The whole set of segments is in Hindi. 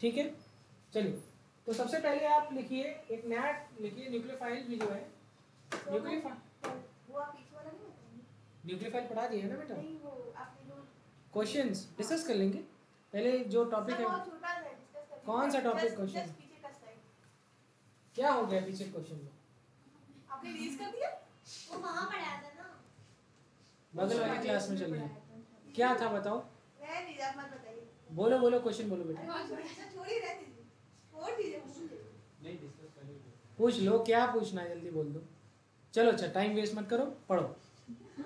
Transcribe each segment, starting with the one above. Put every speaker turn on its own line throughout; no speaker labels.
ठीक है, चलिए तो सबसे पहले आप लिखिए, एक नया लिखिए न्यूक्लियोफाइल भी जो है, न्यूक्लियोफाइल पढ़ा दिया है ना बेटा, क्वेश्चंस डिस्कस कर लेंगे पहले जो टॉपिक है। कौन सा टॉपिक क्वेश्चन, क्या हो गया पीछे क्वेश्चन में?
आपने रीड कर दिया? वो वहां पढ़ाया था ना,
बगल वाली क्लास में चलिए, क्या था बताओ?
मैं नहीं आप मत बताइए।
बोलो बोलो क्वेश्चन बोलो बेटा।
छोड़ी रहती थी और चीजें
नहीं डिस्कस करिए, पूछ लो क्या पूछना है जल्दी बोल दो। चलो अच्छा टाइम वेस्ट मत करो, पढ़ो।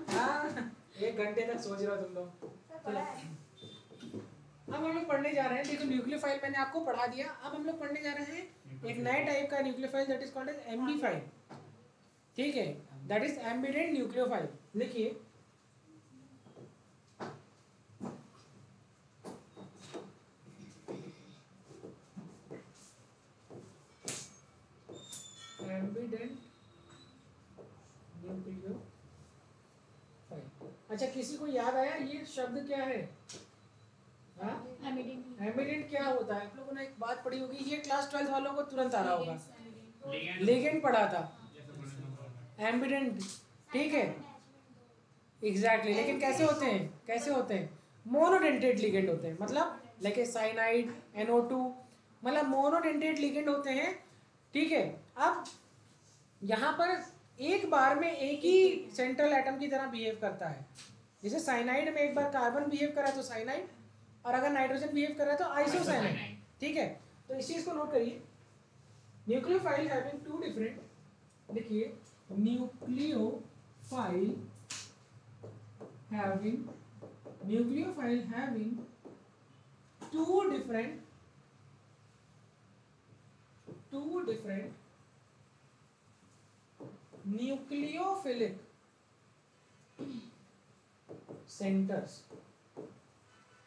हाँ 1 घंटे तक सोच रहे हो तुम लोग। चलो अब हम लोग पढ़ने जा रहे हैं, देखो न्यूक्लियोफाइल मैंने आपको पढ़ा दिया, अब हम लोग पढ़ने जा रहे हैं एक नए टाइप का nucleophile that is called as ambiphile. ठीक है, दैट इज एम्बिडेंट न्यूक्लियोफाइल। लिखिए एम्बिडेंट न्यूक्लियोफाइल। अच्छा किसी को याद आया ये शब्द क्या है? एम्बिडेंट क्या होता है? आप लोगों ने एक बात पढ़ी होगी, ये क्लास 12 वालों को तुरंत आ रहा होगा, लिगेंड पढ़ा था एम्बिडेंट। ठीक है एग्जैक्टली, लेकिन कैसे होते हैं, कैसे होते हैं? मोनोडेंटेट लिगेंड होते हैं, मतलब लाइक साइनाइड NO2, मतलब मोनोडेंटेट लिगेंड होते हैं। ठीक है, अब यहाँ पर एक बार में एक ही सेंट्रल एटम की तरह बिहेव करता है। जैसे साइनाइड में एक बार कार्बन बिहेव करा तो साइनाइड, और अगर नाइट्रोजन बिहेव करा तो आइसोसाइनाइड। ठीक है, तो इस चीज को नोट करिए। न्यूक्लियोफाइल हैविंग टू डिफरेंट, लिखिए nucleophile having two different nucleophilic centers,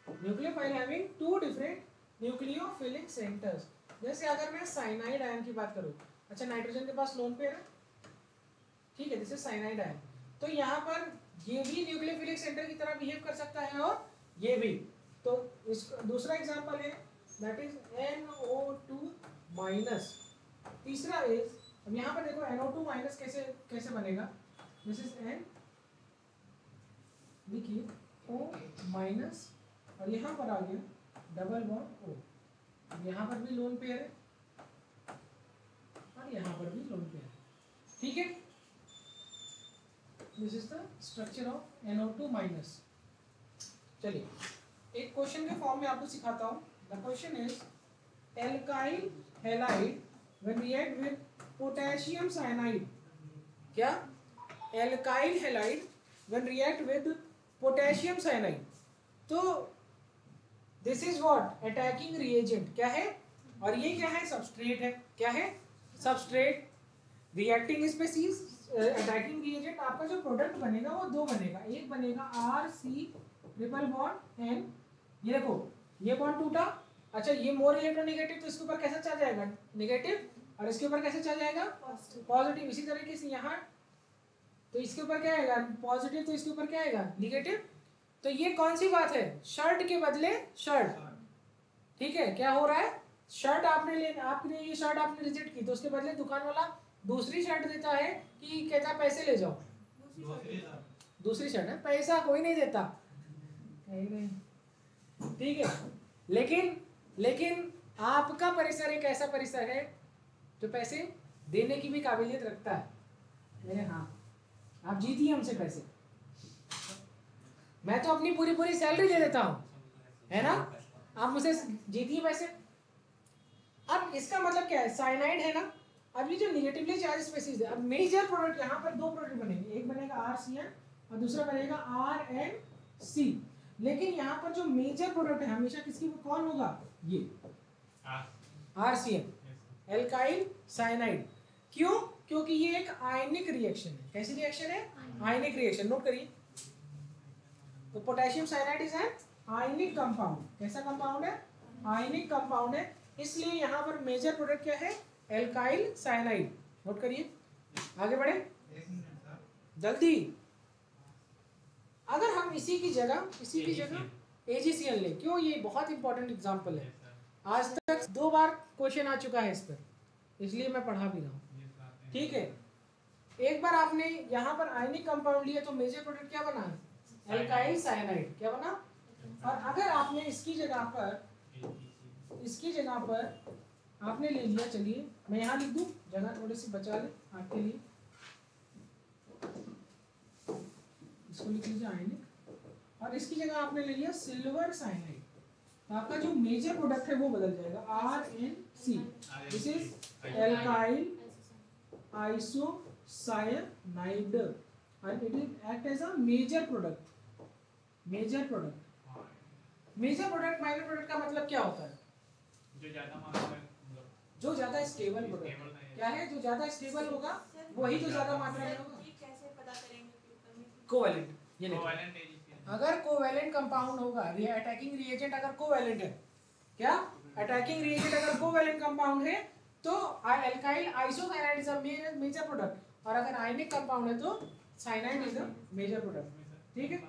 nucleophile having 2 different nucleophilic centres. जैसे अगर मैं साइनाइड आयन की बात करूं, अच्छा नाइट्रोजन के पास लोन पेयर है, ठीक है, दिस इज साइनाइड आयन, तो यहाँ पर ये भी न्यूक्लियोफिलिक सेंटर की तरह बिहेव कर सकता है और ये भी। तो इस दूसरा एग्जांपल है दैट इज NO2 माइनस। तीसरा इज, अब यहाँ पर देखो NO2 माइनस कैसे कैसे बनेगा, दिस इज N, लिखिए O माइनस, और यहाँ पर आ गया डबल बॉन्ड O, यहाँ पर भी लोन पेयर है और यहाँ पर भी लोन पेयर है। ठीक है, this is the structure of NO2 minus. चलिए एक क्वेश्चन के फॉर्म में आपको सिखाता हूँ। The question is alkyl halide when react with potassium cyanide. क्या? Alkyl halide when react with potassium cyanide. तो this is what? Attacking reagent. क्या है? और ये क्या है? सबस्ट्रेट है। क्या है? Substrate. Reacting species, attacking reagent. आपका जो प्रोडक्ट बनेगा वो दो बनेगा, एक बनेगा RC ट्रिपल बॉन्ड N, ये देखो ये बॉन्ड टूटा, अच्छा ये मोर इलेक्ट्रोनेगेटिव, तो इसके ऊपर कैसा चार्ज आएगा? नेगेटिव, और इसके ऊपर कैसे चार्ज आएगा? पॉजिटिव। इसी तरीके से यहाँ तो इसके ऊपर क्या आएगा? पॉजिटिव, तो इसके ऊपर क्या आएगा? नेगेटिव। तो ये कौन सी बात है? शर्ट के बदले शर्ट। ठीक है, क्या हो रहा है? शर्ट आपने ये शर्ट आपने रिजेक्ट की, तो उसके बदले दुकान वाला दूसरी शर्ट देता है कि कहता पैसे ले जाओ। दूसरी शर्ट है, पैसा कोई नहीं देता। ठीक है, लेकिन आपका परिसर एक ऐसा परिसर है जो पैसे देने की भी काबिलियत रखता है। मेरे हाँ, आप जीतिए हमसे पैसे, मैं तो अपनी पूरी सैलरी दे देता हूँ, है ना? आप मुझसे जीतिए पैसे। अब इसका मतलब क्या है? साइनाइड है ना, अब ये जो निगेटिवली चार्ज स्पीसीज है, अब मेजर प्रोडक्ट यहाँ पर दो प्रोडक्ट बनेंगे, एक बनेगा RCN और दूसरा बनेगा RNC। लेकिन यहाँ पर जो मेजर प्रोडक्ट है हमेशा किसकी, कौन होगा? ये RCN, एल्काइल साइनाइड। क्यों? क्योंकि ये एक आयनिक रिएक्शन है। कैसी रिएक्शन है? आयनिक रिएक्शन। नोट करिए, तो potassium cyanide is an ionic compound. कैसा कंपाउंड है? आयनिक कंपाउंड है, इसलिए यहाँ पर मेजर प्रोडक्ट क्या है? Alkyl cyanide. नोट करिए, आगे बढ़े जल्दी। अगर हम इसी की जगह AgCl ले, क्यों? ये बहुत इंपॉर्टेंट एग्जांपल है। आज तक 2 बार क्वेश्चन आ चुका है इस पर, इसलिए मैं पढ़ा भी रहा हूँ। ठीक है, एक बार आपने यहाँ पर आयनिक कंपाउंड लिया तो मेजर प्रोडक्ट क्या बना? Alkyl cyanide. क्या बना? और अगर आपने इसकी जगह पर आपने ले लिया, चलिए मैं यहाँ लिख दूँ, जगह थोड़ी सी बचा ले आपके लिए, इसको लिख लीजिए आयनिक, और इसकी जगह आपने ले लिया सिल्वर साइनाइड, तो आपका जो मेजर प्रोडक्ट है वो बदल जाएगा, RNC। This is alkyl isocyanide and it will act as a major product। major product minor product का मतलब क्या होता है? जो ज्यादा स्टेबल प्रोडक्ट। क्या है? जो ज्यादा स्टेबल होगा वही जो ज्यादा मात्रा में होगा।
कैसे पता करेंगे?
कोवैलेंट, ये अगर कोवैलेंट कंपाउंड होगा, अटैकिंग रिएजेंट अगर कोवैलेंट है, क्या अटैकिंग रिएजेंट अगर कोवैलेंट कंपाउंड है तो alkyl isocyanide is a major product, और अगर आयनिक कंपाउंड है तो cyanide is a major product. ठीक है,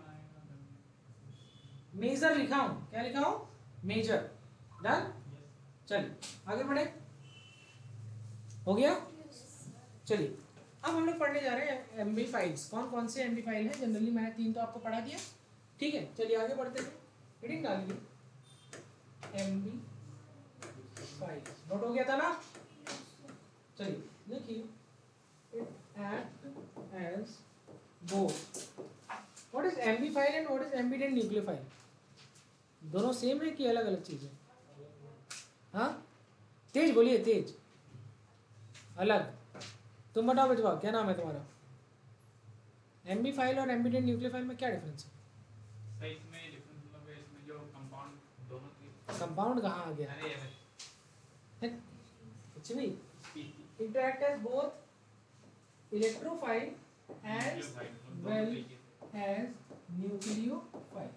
मेजर लिखा हूं, क्या लिखा हूं? मेजर। डन, चलिए आगे बढ़े, हो गया। चलिए अब हम लोग पढ़ने जा रहे हैं एमबी फाइल्स। कौन कौन से एमबी फाइल है? जनरली मैंने 3 तो आपको पढ़ा दिया। ठीक है, चलिए आगे बढ़ते हैं, हेडिंग डालिए एमबी फाइल। नोट हो गया था ना? चलिए देखिए, it act as both. What is ambiphile and what is ambident nucleophile? दोनों सेम है कि अलग अलग चीज है? हाँ, तेज बोलिए, तेज। अलग। तुम बताओ बचवा, क्या नाम है तुम्हारा? एमबी फाइल और एम्बीडेंट न्यूक्लियोफाइल में क्या डिफरेंस है?
इसमें डिफरेंस मतलब है, इसमें जो कंपाउंड दोनों की
कंपाउंड कहाँ आ गया? कुछ भी। Interact as both electrophile as well as nucleophile.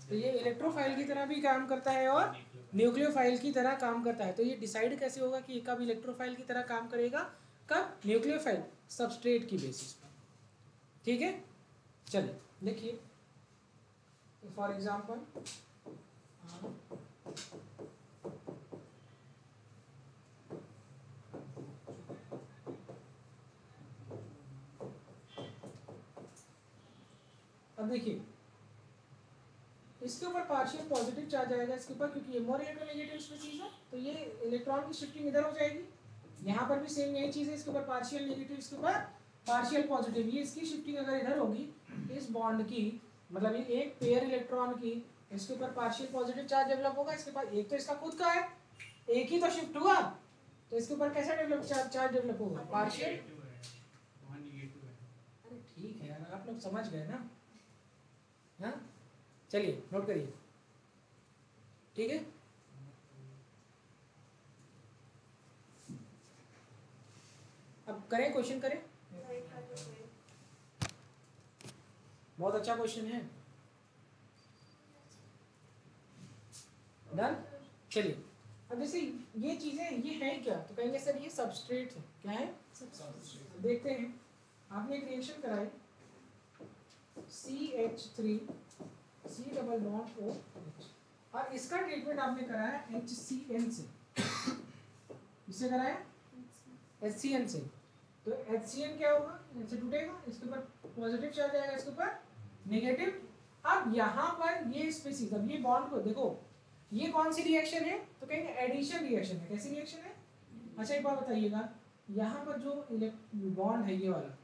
तो ये इलेक्ट्रोफाइल की तरह भी काम करता है और न्यूक्लियोफाइल की तरह काम करता है। तो ये डिसाइड कैसे होगा कि कब इलेक्ट्रोफाइल की तरह काम करेगा, कब न्यूक्लियोफाइल? सबस्ट्रेट की बेसिस पर। ठीक है, चलिए देखिए, फॉर एग्जांपल अब देखिए, इसके ऊपर पार्शियल पॉजिटिव चार्ज आएगा इसके ऊपर, क्योंकि ये मोर इलेक्ट्रोनेगेटिव स्पीशीज है, तो ये इलेक्ट्रॉन की शिफ्टिंग इधर हो जाएगी। यहाँ पर भी सेम यही चीज़ है, इसके ऊपर पार्शियल नेगेटिव, इसके ऊपर पार्शियल पॉजिटिव। ये इसकी शिफ्टिंग अगर इधर होगी, इस बॉन्ड की, मतलब ये एक पेयर इलेक्ट्रॉन की, इसके ऊपर पार्शियल पॉजिटिव चार्ज डेवलप होगा। इसके पास एक तो इसका खुद का है, एक ही तो शिफ्ट हुआ, तो इसके ऊपर कैसा डेवलप चार्ज डेवलप होगा? पार्शियल। अरे ठीक है यार, आप लोग समझ गए ना? हाँ, चलिए नोट करिए। ठीक है, अब करें, क्वेश्चन करें। बहुत अच्छा क्वेश्चन है। डन, चलिए अब जैसे ये चीजें ये है क्या, तो कहेंगे सर ये सबस्ट्रेट है। क्या है? देखते हैं, आपने एक रिएक्शन कराई CH3 C double bond OH, और इसका ट्रीटमेंट आपने कराया HCN से। इससे कराया HCN से, तो HCN क्या होगा? ऐसे टूटेगा, इसके ऊपर पॉजिटिव चार्ज आएगा, इसके ऊपर नेगेटिव। अब यहाँ पर ये स्पीसीज, अब ये बॉन्ड को देखो, ये कौन सी रिएक्शन है? तो कहेंगे एडिशन रिएक्शन है। कैसी रिएक्शन है? अच्छा एक बात बताइएगा, यहाँ पर जो बॉन्ड है ये वाला,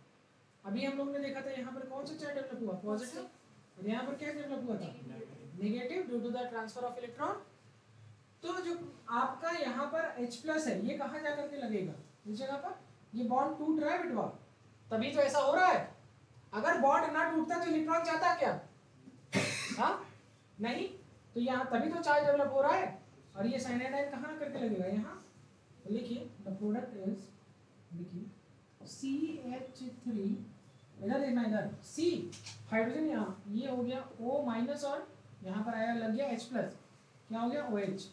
अभी हम लोग ने देखा था यहाँ पर कौन सा चार्ज डेवलप हुआ? पॉजिटिव। और यहाँ पर क्या डेवलप हुआ था? Negative, due to the transfer of electron. तो जो आपका यहाँ पर H+ है, ये कहाँ जा करके लगेगा? इस जगह पर। ये बॉन्ड टूट रहा है बिटवा, तभी तो ऐसा हो रहा है। अगर बॉन्ड ना टूटता तो इलेक्ट्रॉन जाता क्या? हाँ, नहीं, तो यहाँ तभी तो चार्ज डेवलप हो रहा है। और ये साइनाइड कहाँ करके लगेगा? यहाँ। तो लिखिए द प्रोडक्ट इज, लिखिए CH3, इधर देखना, इधर C हाइड्रोजन, यहाँ ये हो गया O- और यहाँ पर आया लग गया H+, क्या हो गया? OH।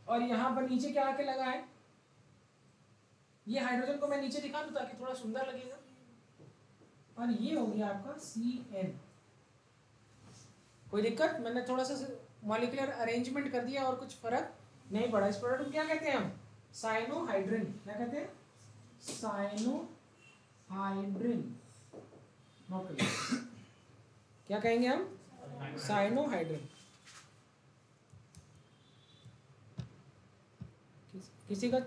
और यहाँ पर नीचे क्या आके लगा है? ये हाइड्रोजन को मैं नीचे दिखा दूं ताकि थोड़ा सुंदर लगेगा। और ये हो गया आपका CN। कोई दिक्कत? मैंने थोड़ा सा मॉलिक्यूलर अरेंजमेंट कर दिया और कुछ फर्क नहीं पड़ा। इस प्रोडक्ट को क्या कहते हैं हम? साइनोहाइड्रिन। क्या कहते हैं? साइनोहाइड्रिन। नोट कर लीजिए, क्या कहेंगे हम? साइनोहाइड्रिन। किसी का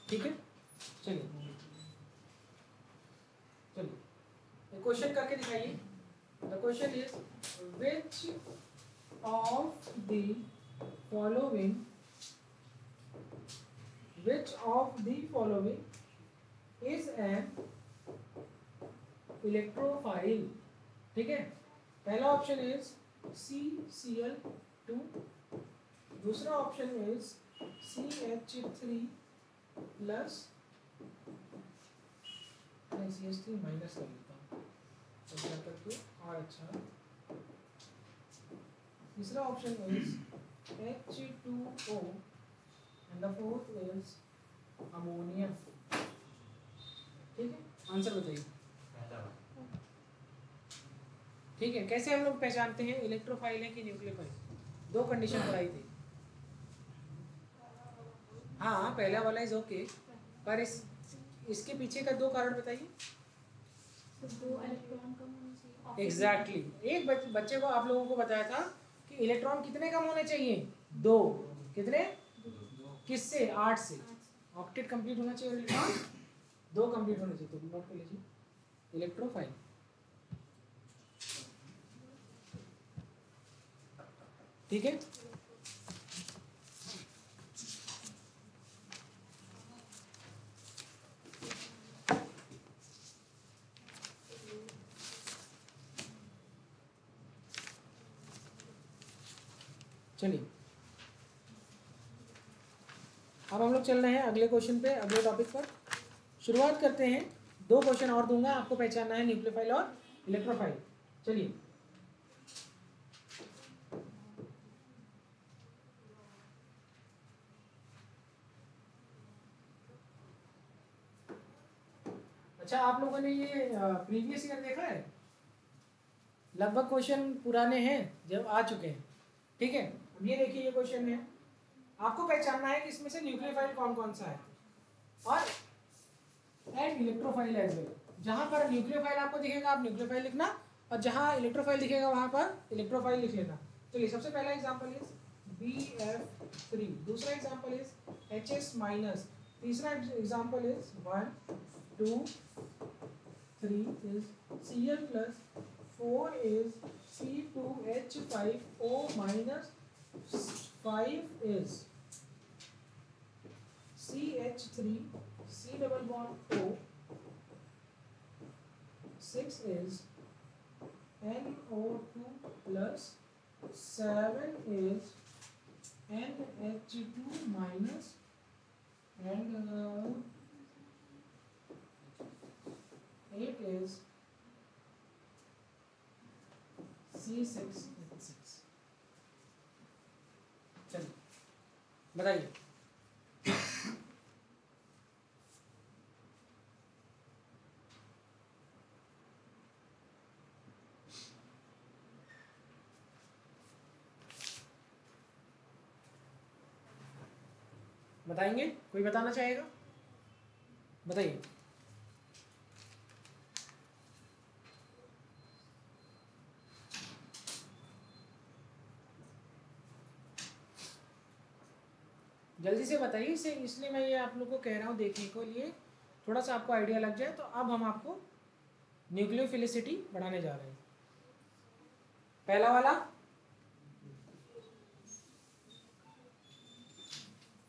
ठीक है। चलिए क्वेश्चन करके दिखाइए। The question is which of the following is an electrophile. ठीक है, पहला ऑप्शन इज CCl2, दूसरा option is CH3 plus, CH3 minus कर लेता हूँ ऐसा करके और अच्छा। तीसरा option is H2O and the fourth is ammonia. ठीक है, आंसर बताइए। ठीक है, कैसे हम लोग पहचानते हैं इलेक्ट्रोफाइल है कि न्यूक्लियोफाइल? दो कंडीशन बताई थी। हाँ, पहला वाला इज ओके, पर इसके पीछे का दो कारण बताइए।
दो इलेक्ट्रॉन कम होने चाहिए।
एग्जैक्टली एक बच्चे को आप लोगों को बताया था कि इलेक्ट्रॉन कितने कम होने चाहिए? दो। कितने? किससे? 8 से। ऑक्टेट कंप्लीट होना चाहिए, इलेक्ट्रॉन 2 कंप्लीट होने चाहिए। तो नोट कर लीजिए इलेक्ट्रोफाइल। ठीक है, चलिए अब हम लोग चल रहे हैं अगले क्वेश्चन पे, अगले टॉपिक पर। शुरुआत करते हैं। 2 क्वेश्चन और दूंगा, आपको पहचानना है न्यूक्लियोफाइल और इलेक्ट्रोफाइल। चलिए अच्छा, आप लोगों ने ये प्रीवियस ईयर देखा है? लगभग क्वेश्चन पुराने हैं जब आ चुके हैं। ठीक है, अब ये देखिए, ये क्वेश्चन है, आपको पहचानना है कि इसमें से न्यूक्लियोफाइल कौन कौन सा है और एंड इलेक्ट्रोफाइल एज वेल। जहां पर न्यूक्लियोफाइल आपको दिखेगा आप न्यूक्लियोफाइल लिखना, और जहां इलेक्ट्रोफाइल दिखेगा वहां पर इलेक्ट्रोफाइल लिख लेना। चलिए, सबसे पहला एग्जांपल इज BF3, दूसरा एग्जांपल इज HS माइनस, तीसरा example is 1 2 3 is Cl plus, 4 is C2H5O minus, 5 is CH3 C double bond O, 6 is NO2 plus, 7 is NH2 minus, and 8 is C6H6। चलिए बताइए। बताएंगे? कोई बताना चाहेगा? बताइए। जल्दी से बताइए, इसे इसलिए मैं ये आप लोग को कह रहा हूँ देखने को लिए, थोड़ा सा आपको आइडिया लग जाए। तो अब हम आपको न्यूक्लियोफिलिसिटी बढ़ाने जा रहे हैं। पहला वाला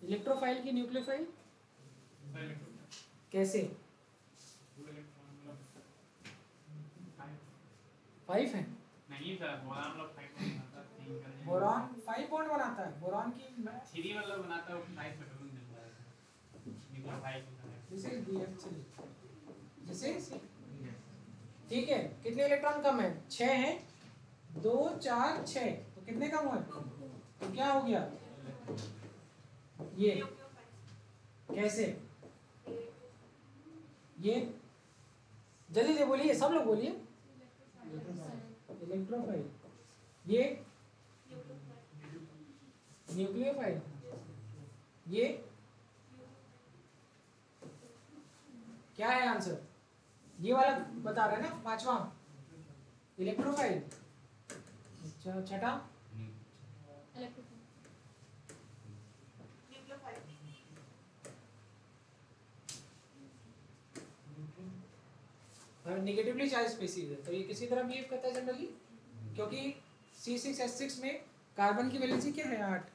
इलेक्ट्रोफाइल की न्यूक्लियोफाइल, कैसे?
टू इलेक्ट्रॉन मतलब
5 है।
नहीं सर, बोरान मतलब 5 बनाता है, 3 का
बोरॉन 5 बॉन्ड बनाता है। बोरॉन की
3 मतलब बनाता है, 5 पेट्रोल मिलता है, निकल 5 होता है।
This is BF3, this is, ठीक है। कितने इलेक्ट्रॉन कम है? 6 है। 2 4 6, तो कितने कम हुए? तो क्या हो गया ये? कैसे? ये जल्दी से बोलिए, सब लोग बोलिए। इलेक्ट्रोफाइल। ये न्यूक्लियोफाइल। ये क्या है आंसर? ये वाला बता रहा है ना, पांचवा इलेक्ट्रोफाइल। अच्छा, छठा नेगेटिवली चार्ज स्पीसीज है, तो ये किसी तरह बिहेव करता है जनरली, क्योंकि C6H6 में कार्बन की वैलेंसी क्या है? 8।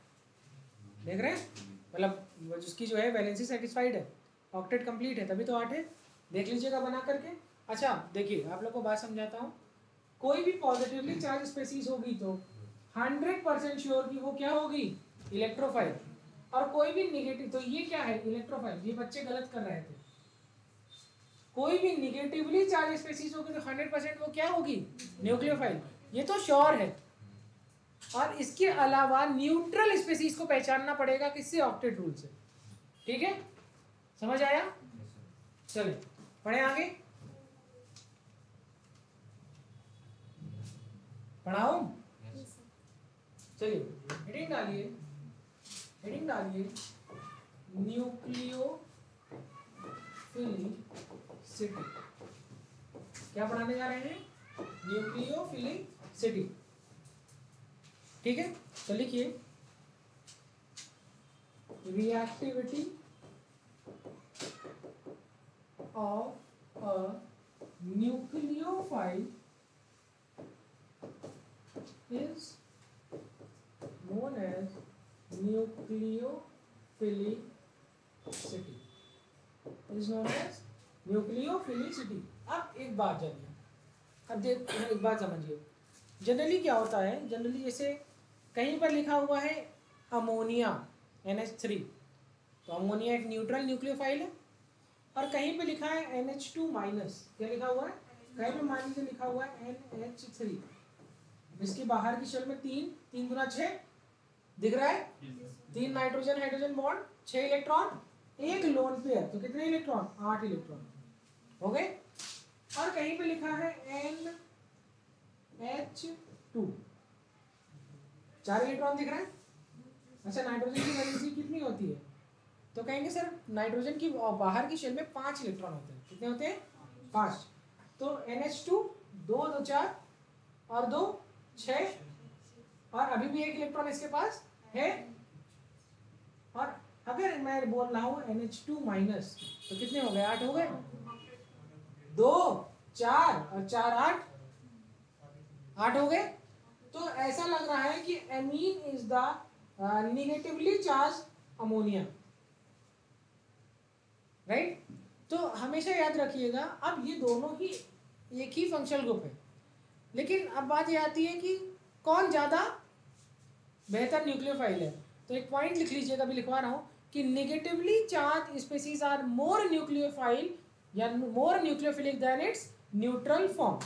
देख रहे हैं, मतलब जिसकी जो है वैलेंसी सेटिस्फाइड है, ऑक्टेट कंप्लीट है, तभी तो 8 है। देख लीजिएगा बना करके। अच्छा देखिए, आप लोग को बात समझाता हूँ। कोई भी पॉजिटिवली चार्ज स्पीसीज होगी तो 100% श्योर कि वो क्या होगी? इलेक्ट्रोफाइल। और कोई भी निगेटिव, तो ये क्या है? इलेक्ट्रोफाइल। ये बच्चे गलत कर रहे थे। कोई भी निगेटिवली चार्ज स्पीसीज होगी तो 100% वो क्या होगी? न्यूक्लियोफाइल। ये तो श्योर है। और इसके अलावा न्यूट्रल स्पीसीज को पहचानना पड़ेगा किससे? ऑक्टेट रूल से। ठीक है, समझ आया? चले पढ़े आगे। पढ़ाओ, चलिए हेडिंग डालिए, हेडिंग डालिए न्यूक्लियोफिलिसिटी। क्या पढ़ाने जा रहे हैं? न्यूक्लियोफिलिसिटी। ठीक है, तो लिखिए reactivity of a nucleophile is known as nucleophilicity, is known as nucleophilicity। अब एक बात जानिए, अब एक बात समझिए। जनरली क्या होता है? जनरली जैसे कहीं पर लिखा हुआ है अमोनिया NH3, तो अमोनिया एक न्यूट्रल न्यूक्लियोफाइल है। और कहीं पे लिखा है NH2 माइनस, क्या लिखा हुआ है? कहीं पे मान लीजिए लिखा हुआ है NH3, इसकी बाहर की शेल में 3 3 गुना 6 दिख रहा है। 3 नाइट्रोजन हाइड्रोजन बॉन्ड, 6 इलेक्ट्रॉन, एक लोन पेयर, तो कितने इलेक्ट्रॉन? 8 इलेक्ट्रॉन हो गए। और कहीं पे लिखा है NH2, 4 इलेक्ट्रॉन दिख रहा है। अच्छा, नाइट्रोजन की वैलेंसी कितनी होती है? तो कहेंगे सर नाइट्रोजन की बाहर की शेल में 5 इलेक्ट्रॉन होते हैं। कितने होते हैं? 5। तो NH2 2 2 4 और 2 6, और अभी भी एक इलेक्ट्रॉन इसके पास है। और अगर मैं बोल रहा हूँ NH2 माइनस, तो कितने हो गए? 8 हो गए। 2 4 और 4 8 हो गए। तो ऐसा लग रहा है कि amine is the negatively charge ammonia, right? तो हमेशा याद रखिएगा, अब ये दोनों ही एक ही फंक्शनल ग्रुप है, लेकिन अब बात ये आती है कि कौन ज़्यादा बेहतर न्यूक्लियोफाइल है। तो एक पॉइंट लिख लीजिएगा, अभी लिखवा रहा हूँ कि negatively charge species are more nucleophile या more nucleophilic than its neutral form.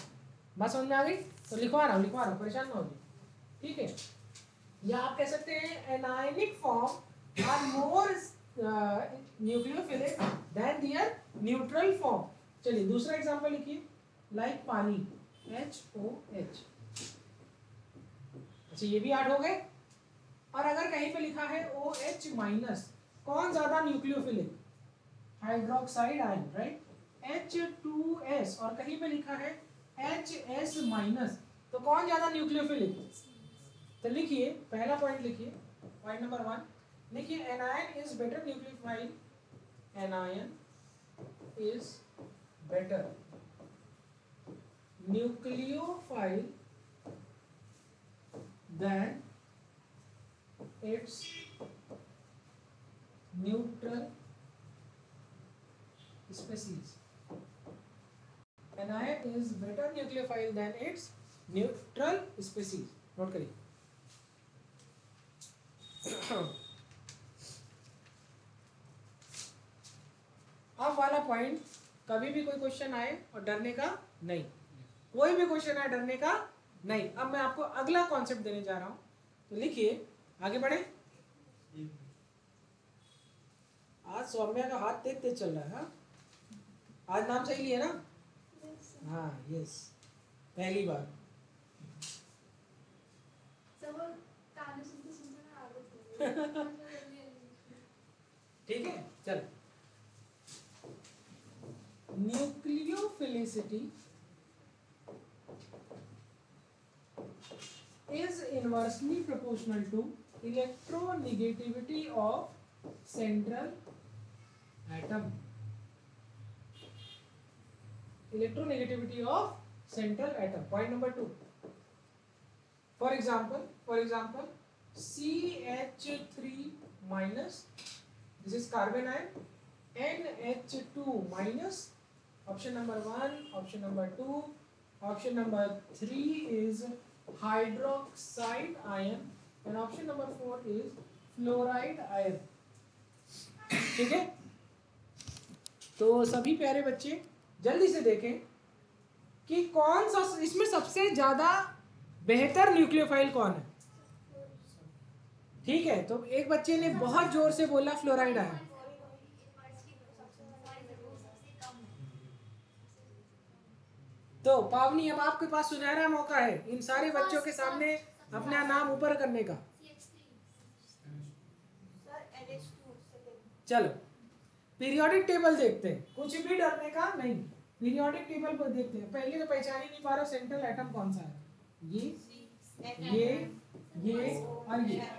बात समझ में आ गई? तो लिखवा रहा हूँ, परेशान ना होगी। ठीक है, या आप कह सकते हैं anionic form are more nucleophilic than their neutral form. चलिए दूसरा एग्जांपल लिखिए, लाइक पानी HOH। अच्छा, ये भी 8 हो गए। और अगर कहीं पे लिखा है OH माइनस, कौन ज्यादा nucleophilic? Hydroxide ion, right? H2S, और कहीं पे लिखा है HS माइनस, तो कौन ज्यादा न्यूक्लियोफिलिक? तो लिखिए, पहला पॉइंट लिखिए, पॉइंट नंबर 1 लिखिए, anion is better nucleophile, anion is better nucleophile than its neutral species. Anion is better nucleophile than its neutral species. Note करिए. अब वाला पॉइंट, कभी भी कोई क्वेश्चन आए और डरने का नहीं, कोई भी क्वेश्चन आए डरने का नहीं. अब मैं आपको अगला कॉन्सेप्ट देने जा रहा हूं, तो लिखिए, आगे बढ़े. आज सौम्या का हाथ तेज तेज चल रहा है. हाँ, आज नाम सही लिया ना? हाँ, यस, पहली बार. ठीक है, चल. Nucleophilicity is inversely proportional to electronegativity of central atom. Electronegativity of central atom. Point number 2. For example, CH3 minus, this is carbon ion, NH2 minus. Option number 1, option number 2, option number 3 is hydroxide ion, and option number 4 is fluoride ion. ठीक है, तो सभी प्यारे बच्चे जल्दी से देखें कि कौन सा इसमें सबसे ज्यादा बेहतर न्यूक्लियोफाइल कौन है. ठीक है, तो एक बच्चे ने बहुत जोर से बोला फ्लोराइड आयन. तो पावनी, अब आपके पास सुनहरा मौका है इन सारे बच्चों के सामने अपना नाम ऊपर करने का. चलो पीरियोडिक टेबल देखते हैं, कुछ भी डरने का नहीं. पीरियोडिक टेबल पर देखते हैं. पहले तो पहचान ही नहीं पा रहे हो सेंट्रल एटम कौन सा है. ये और ये.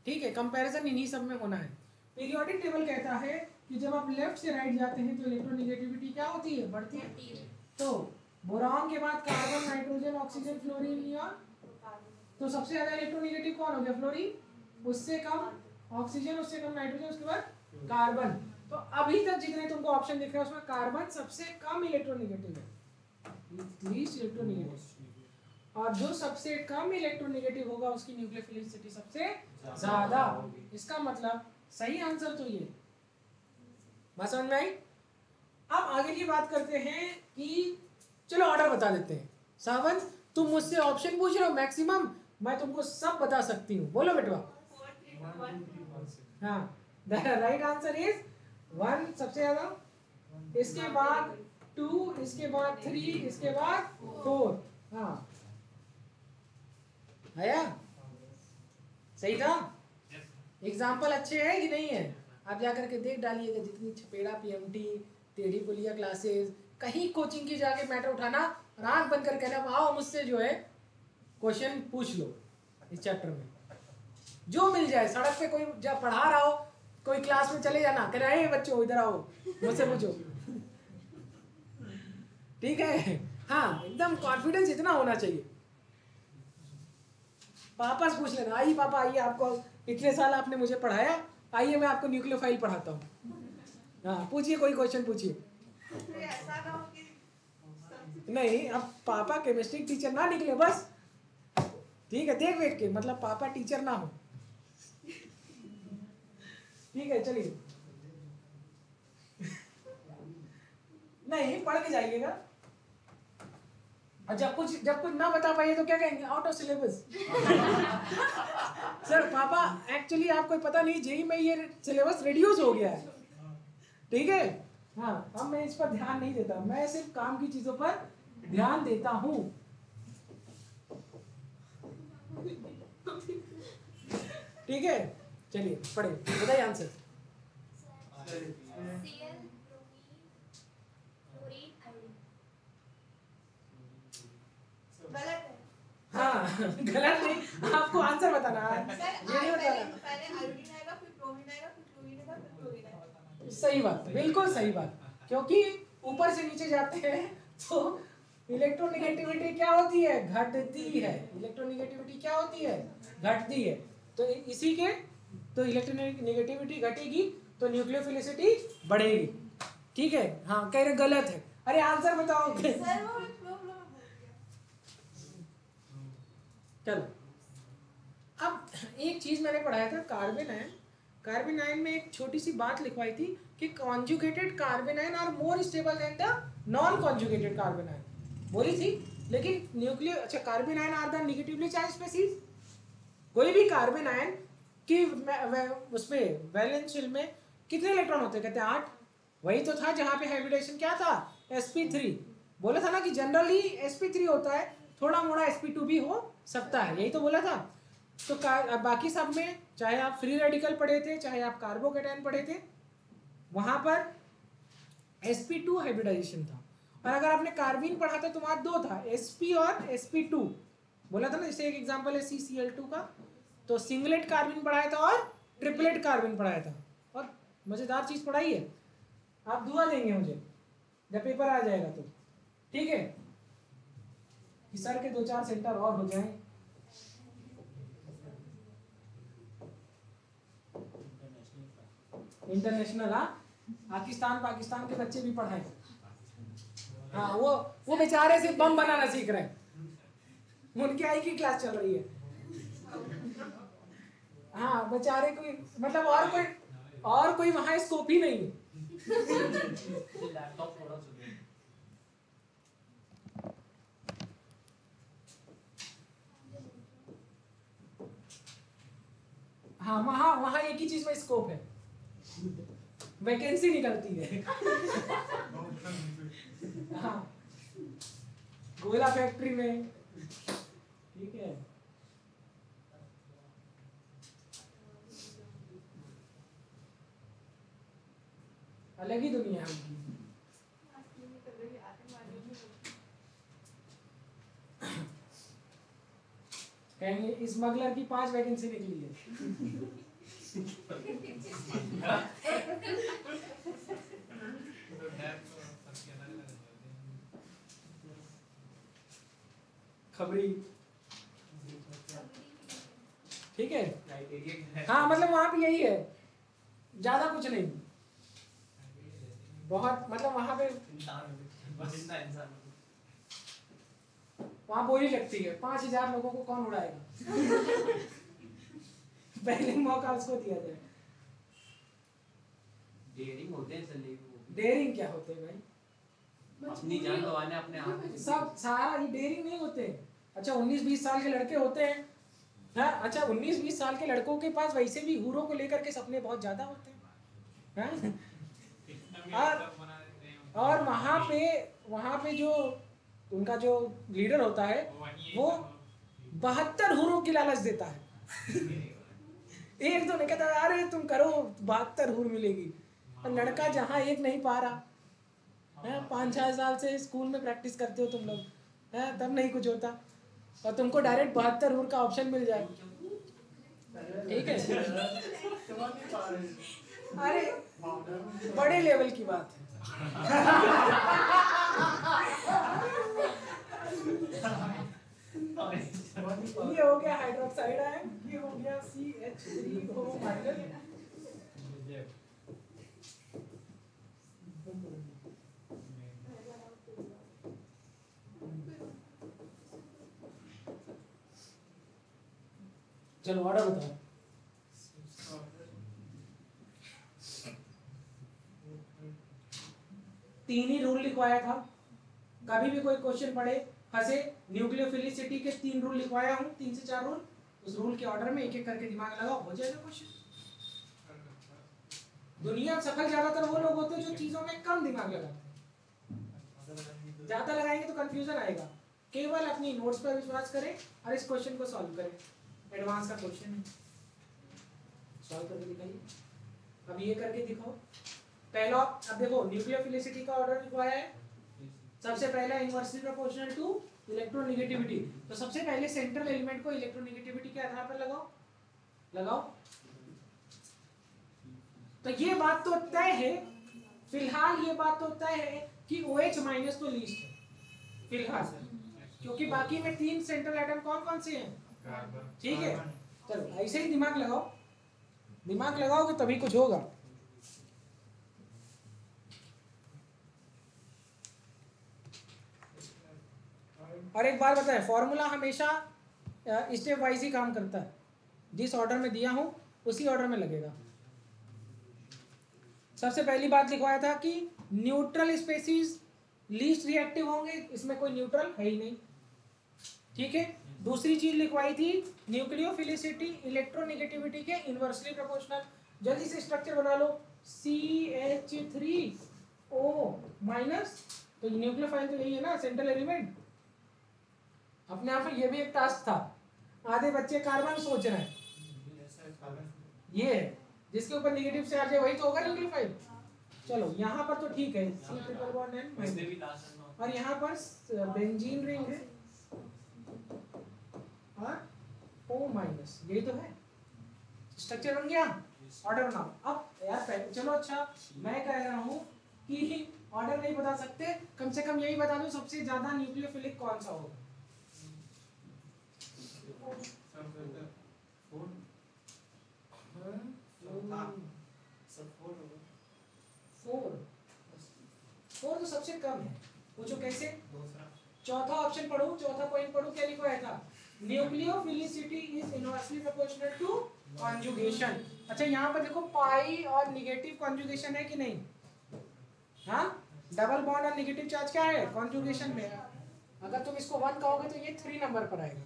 ठीक है, कंपैरिजन इन्हीं सब में होना है. पीरियोडिक टेबल कहता है कि जब आप लेफ्ट से राइट जाते हैं तो इलेक्ट्रोनेगेटिविटी क्या होती है, बढ़ती है. तो बोरान के बाद carbon, nitrogen, oxygen, fluorine, neon. तो सबसे ज्यादा इलेक्ट्रोनेगेटिव कौन हो गया, फ्लोरीन. उससे कम ऑक्सीजन, उससे कम नाइट्रोजन, उसके बाद कार्बन. तो अभी तक जितने तुमको ऑप्शन दिख रहे हैं उसमें कार्बन सबसे कम इलेक्ट्रोनेगेटिव है, लीस्ट इलेक्ट्रोनेगेटिव. और जो सबसे कम इलेक्ट्रोनेगेटिव होगा उसकी न्यूक्लियोफिलिसिटी सबसे ज्यादा. इसका मतलब सही आंसर तो ये. बात समझ में आई? अब आगे की बात करते हैं कि चलो ऑर्डर बता देते हैं. सावंत, तुम मुझसे ऑप्शन पूछ रहे हो मैक्सिमम, मैं तुमको सब बता सकती हूँ. बोलो बेटवा. हाँ, द राइट आंसर इज 1 सबसे ज्यादा, इसके बाद 2, इसके बाद 3, इसके बाद 4. हाँ, आया? सही था. एग्जाम्पल अच्छे हैं कि नहीं है? आप जाकर के देख डालिएगा, जितनी छपेड़ा पीएमटी टेढ़ी पुलिया क्लासेस, कहीं कोचिंग की जाके मैटर उठाना और आंख बंद कर कहना आओ मुझसे जो है क्वेश्चन पूछ लो. इस चैप्टर में जो मिल जाए, सड़क पे कोई जब पढ़ा रहा हो, कोई क्लास में चले जाना, कह रहे बच्चों इधर आओ मुझसे पूछो. ठीक है. हाँ, एकदम कॉन्फिडेंस इतना होना चाहिए. पापा से पूछ लेना, आइए पापा आइए, आपको इतने साल आपने मुझे पढ़ाया, आइए मैं आपको न्यूक्लियोफाइल पढ़ाता हूँ. हाँ, पूछिए, कोई क्वेश्चन पूछिए. नहीं, अब पापा केमिस्ट्री टीचर ना निकले बस. ठीक है, देख देख के, मतलब पापा टीचर ना हो. ठीक है, चलिए. नहीं, पढ़ के जाइएगा. और जब कुछ ना बता पाइए तो क्या कहेंगे, आउट ऑफ सिलेबस. सर पापा एक्चुअली आपको पता नहीं, जेई में ये सिलेबस रिड्यूस हो गया है. ठीक है. हाँ, अब मैं इस पर ध्यान नहीं देता, मैं सिर्फ काम की चीजों पर ध्यान देता हूँ. ठीक है, चलिए पढ़े, बताइए आंसर. हाँ, गलत नहीं, आपको आंसर बताना है, ये नहीं बताना. सही बात, बिल्कुल सही बात. क्योंकि ऊपर से नीचे जाते हैं तो इलेक्ट्रोनेगेटिविटी क्या होती है, घटती है. इलेक्ट्रोनेगेटिविटी क्या होती है, घटती है. तो इसी के, तो इलेक्ट्रोनेगेटिविटी घटेगी तो न्यूक्लियोफिलिसिटी बढ़ेगी. ठीक है, हाँ कह रहे गलत है। अरे आंसर बताओ।
सर वो फ्लो में बोल दिया।
चलो अब एक चीज मैंने पढ़ाया था कार्बन आयन। कार्बन आयन में एक छोटी सी बात लिखवाई थी कि conjugated carbon ion are more stable than the non conjugated carbon ion बोली थी। लेकिन न्यूक्लियर अच्छा carbon ion are the negatively charged species. कोई भी कार्बन आयन कि उसमें वैलेंस शेल में कितने इलेक्ट्रॉन होते हैं, कहते हैं 8। वही तो था जहां पे हाइब्रिडेशन क्या था, sp3। बोला था ना कि जनरली sp3 होता है, थोड़ा मोड़ा sp2 भी हो सकता है, यही तो बोला था। तो बाकी सब में चाहे आप फ्री रेडिकल पढ़े थे, चाहे आप कार्बोकेटायन पढ़े थे, वहां पर sp2 हाइब्रिडाइजेशन था। और अगर आपने कार्बीन पढ़ा था तो वहां 2 था, sp और sp2। बोला था ना, जैसे एक एग्जांपल है CCl2 का, तो सिंगलेट कार्बीन पढ़ाया था और ट्रिपलेट कार्बीन पढ़ाया था। और मजेदार चीज पढ़ाई है, आप दुआ देंगे मुझे जब पेपर आ जाएगा तो, ठीक है। कि सर के 2-4 सेंटर और हो जाएं। इंटरनेशनल, हाँ पाकिस्तान के बच्चे भी पढ़ाए। हाँ वो बेचारे से बम बनाना सीख रहे हैं, उनकी आई की क्लास चल रही है। हाँ बेचारे कोई मतलब और कोई वहां स्कोप ही नहीं है।
लैपटॉप थोड़ा सा
हाँ वहां एक ही चीज में स्कोप है, वैकेंसी निकलती है। हाँ गोला फैक्ट्री में, ठीक है। अलग ही दुनिया है उनकी। कहेंगे स्मगलर की 5 वैकेंसी निकली है। खबरी, ठीक है। हाँ मतलब वहां पे यही है, ज्यादा कुछ नहीं, बहुत मतलब वहां पे वहां बोली लगती है 5000 लोगों को कौन उड़ाएगा। पहले मौका उसको दिया जाए।
डेयरिंग होते हैं चलिए वो।
डेयरिंग क्या होते हैं भाई,
अपनी जान गंवाने अपने आप
सब सारा ये डेयरिंग नहीं होते। अच्छा 19-20 साल के लड़के होते हैं, हाँ अच्छा 19-20 साल के लड़कों के पास वैसे भी हूरों को लेकर के सपने बहुत ज्यादा होते हैं, और वहां पे जो उनका जो लीडर होता है वो 72 हूरों की लालच देता है। एक तो नहीं कहता अरे तुम करो 72 हूर मिलेगी, और लड़का जहाँ एक नहीं पा रहा है, 5-6 साल से स्कूल में प्रैक्टिस करते हो तुम लोग है, तब नहीं कुछ होता, और तुमको डायरेक्ट 72 हूर का ऑप्शन मिल जाए, ठीक है। अरे बड़े लेवल की बात है। ये हो गया हाइड्रोक्साइड आयन, ये हो गया CH3O-। चलो ऑर्डर बताओ। तीन ही रूल लिखवाया था, कभी भी कोई क्वेश्चन पढ़े फंसे, न्यूक्लियोफिलिसिटी के 3 रूल लिखवाया हूँ, 3 से 4 रूल, उस रूल के ऑर्डर में एक एक करके दिमाग लगाओ, हो जाएगा क्वेश्चन। दुनिया में सफल ज्यादातर वो लोग होते हैं जो चीजों में कम दिमाग लगाते हैं, ज्यादा लगाएंगे तो कंफ्यूजन आएगा। केवल अपनी नोट्स पर विश्वास करें और इस क्वेश्चन को सॉल्व करें, एडवांस का क्वेश्चन है, सॉल्व करके दिखाइए। अब ये करके दिखाओ। पहला अब देखो न्यूक्लियोफिलिसिटी का ऑर्डर लिखवाया है, सबसे पहला इनवर्सली प्रोपोर्शनल टू इलेक्ट्रोनेगेटिविटी, तो सबसे पहले सेंट्रल एलिमेंट को इलेक्ट्रोनेगेटिविटी के आधार पर लगाओ। तो ये बात तो तय है, फिलहाल ये बात तो तय है कि OH माइनस तो लीस्ट है फिलहाल, क्योंकि बाकी में 3 सेंट्रल एटम कौन से हैं, ठीक है। चलो ऐसे ही दिमाग लगाओगे तभी कुछ होगा। और एक बार बताएं, फॉर्मूला हमेशा स्टेप वाइज ही काम करता है, जिस ऑर्डर में दिया हूं उसी ऑर्डर में लगेगा। सबसे पहली बात लिखवाया था कि न्यूट्रल स्पेसीज लीस्ट रिएक्टिव होंगे, इसमें कोई न्यूट्रल है ही नहीं, ठीक है। दूसरी चीज लिखवाई थी न्यूक्लियोफिलिसिटी इलेक्ट्रोनेगेटिविटी के इनवर्सली प्रोपोर्शनल। जल्दी से स्ट्रक्चर बना लो, CH3O माइनस, तो न्यूक्लियोफाइल तो यही है ना, सेंट्रल एलिमेंट। अपने आप में ये भी एक टास्क था, आधे बच्चे कार्बन सोच रहे हैं, ये है जिसके ऊपर नेगेटिव चार्ज है वही तो होगा न्यूक्लियोफाइल। चलो यहाँ पर तो ठीक है, C=N और यहाँ पर बेंजीन रिंग है और O माइनस, यही तो है। स्ट्रक्चर बन गया, ऑर्डर बनाओ। अब यार चलो अच्छा, मैं कह रहा हूँ कि ऑर्डर नहीं बता सकते, कम से कम यही बता दो सबसे ज्यादा न्यूक्लियोफिलिक कौन सा होगा। फोर तो सबसे कम है, पूछो कैसे। चौथा ऑप्शन पढ़ो, चौथा पॉइंट पढ़ो, क्या लिखा था, nucleophilicity is inversely proportional to conjugation. अच्छा यहाँ पर देखो पाई और निगेटिव कॉन्जुगेशन है कि नहीं, हाँ डबल बॉन्ड और निगेटिव चार्ज क्या है कॉन्जुगेशन में। अगर तुम इसको 1 कहोगे तो ये 3 नंबर पर आएगा,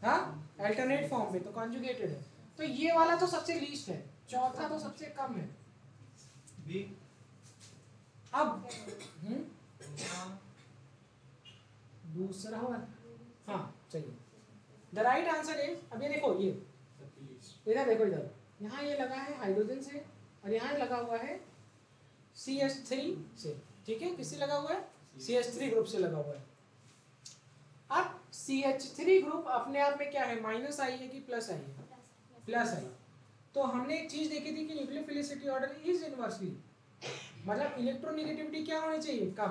हाँ अल्टरनेट फॉर्म में तो कॉन्जुगेटेड है, तो ये वाला तो सबसे लीस्ट है, चौथा तो सबसे कम है। अब दूसरा वाला, हाँ चलिए, द राइट आंसर इज, अब ये देखो, ये इधर देखो, इधर यहाँ ये लगा है हाइड्रोजन से और यहाँ लगा हुआ है CH3 से, ठीक है, किससे लगा हुआ है, CH3 ग्रुप से लगा हुआ है। अब CH3 ग्रुप अपने आप में क्या है, माइनस आई है कि प्लस आई है, प्लस आई। तो हमने एक चीज देखी थी कि न्यूक्लियोफिलिसिटी ऑर्डर इज इनवर्सली, मतलब इलेक्ट्रोनेगेटिविटी क्या होनी चाहिए, कम,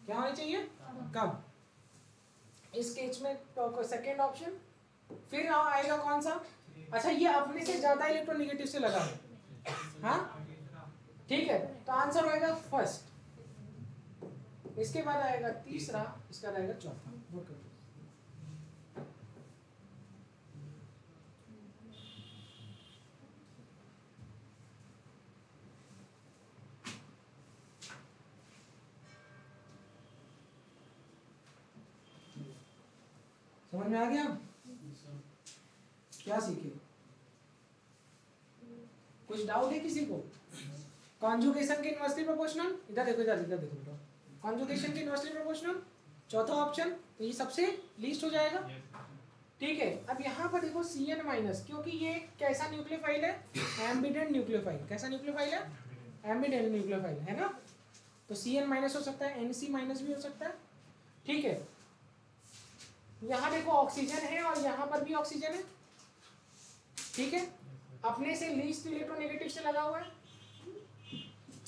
क्या होनी चाहिए, कम। इस केस में तो सेकेंड ऑप्शन, फिर आएगा कौन सा, अच्छा ये अपने से ज्यादा इलेक्ट्रोनेगेटिव से लगा है, हाँ ठीक है, तो आंसर होएगा फर्स्ट, इसके बाद आएगा तीसरा, इसका आएगा चौथा। समझ में आ गया, क्या सीखे, कुछ डाउट है किसी को। कॉन्जुगेशन के इनवर्सली प्रोपोर्शनल, इधर देखो, इधर इधर देखो बेटा, कॉन्जुगेशन के इनवर्सली प्रोपोर्शनल चौथा ऑप्शन, तो ये सबसे लीस्ट हो जाएगा, ठीक है। अब यहाँ पर देखो Cn माइनस, क्योंकि ये कैसा न्यूक्लियोफाइल है, एम्बिडेंट न्यूक्लियोफाइल, कैसा न्यूक्लियोफाइल है, एम्बिडेंट न्यूक्लियोफाइल है ना, तो Cn माइनस हो सकता है, Nc माइनस भी हो सकता है, ठीक है। यहाँ देखो ऑक्सीजन है और यहाँ पर भी ऑक्सीजन है, ठीक है, अपने से लीस्ट इलेक्ट्रोनेगेटिव से लगा हुआ है,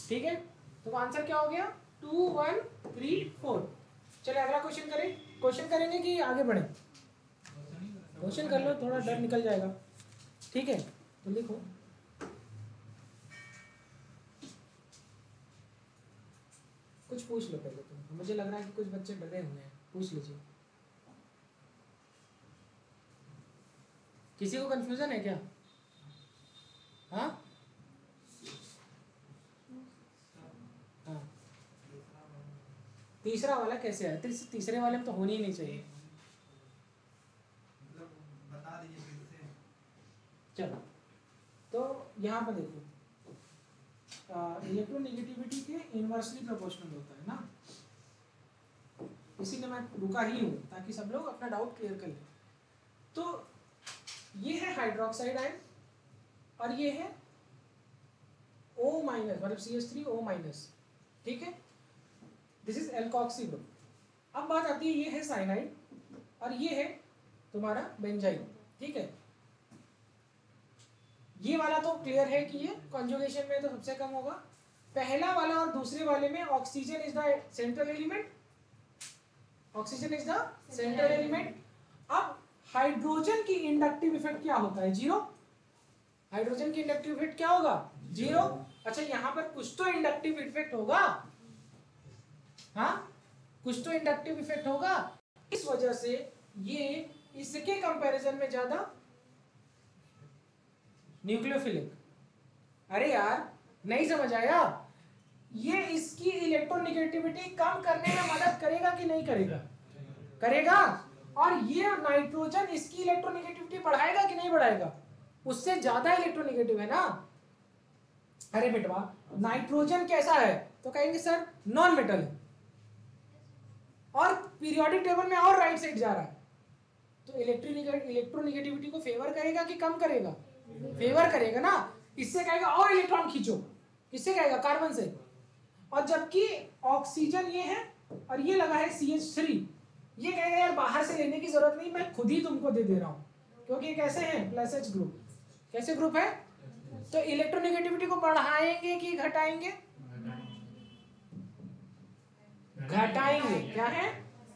ठीक है, तो आंसर क्या हो गया, 2 1 3 4। चलिए अगला क्वेश्चन करें, क्वेश्चन करेंगे कि आगे बढ़े, क्वेश्चन कर लो, थोड़ा डर निकल जाएगा, ठीक है। तो लिखो, कुछ पूछ लो पहले तुम, मुझे लग रहा है कि कुछ बच्चे डरे हुए हैं, पूछ लीजिए। किसी को कंफ्यूजन है क्या, हाँ हाँ, तीसरा वाला कैसे है, तीसरे वाले में तो होनी ही नहीं चाहिए,
बता दीजिए फिर से।
चलो तो यहाँ पर देखो, इलेक्ट्रोनेगेटिविटी के इनवर्सली प्रोपोर्शनल होता है ना, इसीलिए मैं रुका ही हूँ ताकि सब लोग अपना डाउट क्लियर कर लें। तो ये है हाइड्रोक्साइड आयन और ये है O माइनस, मतलब CH3O माइनस, ठीक है, दिस इज एल्कोक्सी ग्रुप। अब बात आती है, ये है साइनाइड और ये है तुम्हारा बेंजाइन, ठीक है। ये वाला तो क्लियर है कि ये कॉन्जुगेशन में तो सबसे कम होगा। पहला वाला और दूसरे वाले में oxygen is the central element, oxygen is the central element. अब हाइड्रोजन की इंडक्टिव इफेक्ट क्या होता है, जीरो, हाइड्रोजन की इंडक्टिव इफेक्ट क्या होगा, जीरो। अच्छा यहाँ पर कुछ तो इंडक्टिव इफेक्ट होगा, हाँ कुछ तो इंडक्टिव इफेक्ट होगा, इस वजह से ये इसके कंपैरिजन में ज्यादा न्यूक्लियोफिलिक। अरे यार नहीं समझ आया? ये इसकी इलेक्ट्रोनेगेटिविटी कम करने में मदद करेगा कि नहीं करेगा? करेगा। और ये नाइट्रोजन इसकी इलेक्ट्रोनेगेटिविटी बढ़ाएगा कि नहीं बढ़ाएगा? उससे ज्यादा इलेक्ट्रोनेगेटिव है ना। अरे बेटवा नाइट्रोजन कैसा है? तो कहेंगे सर नॉन मेटल है, और पीरियोडिक टेबल में और राइट साइड जा रहा है, तो इलेक्ट्रोनेगेटिविटी को फेवर करेगा कि कम करेगा? फेवर करेगा ना। इससे कहेगा और इलेक्ट्रॉन खींचो, किससे कहेगा? कार्बन से। और जबकि ऑक्सीजन ये है और ये लगा है CH3, ये कहेगा यार बाहर से लेने की जरूरत नहीं, मैं खुद ही तुमको दे रहा हूं, क्योंकि ये कैसे हैं? Plus H group. कैसे ग्रुप है? तो इलेक्ट्रोनेगेटिविटी को बढ़ाएंगे कि घटाएंगे? घटाएंगे। क्या है?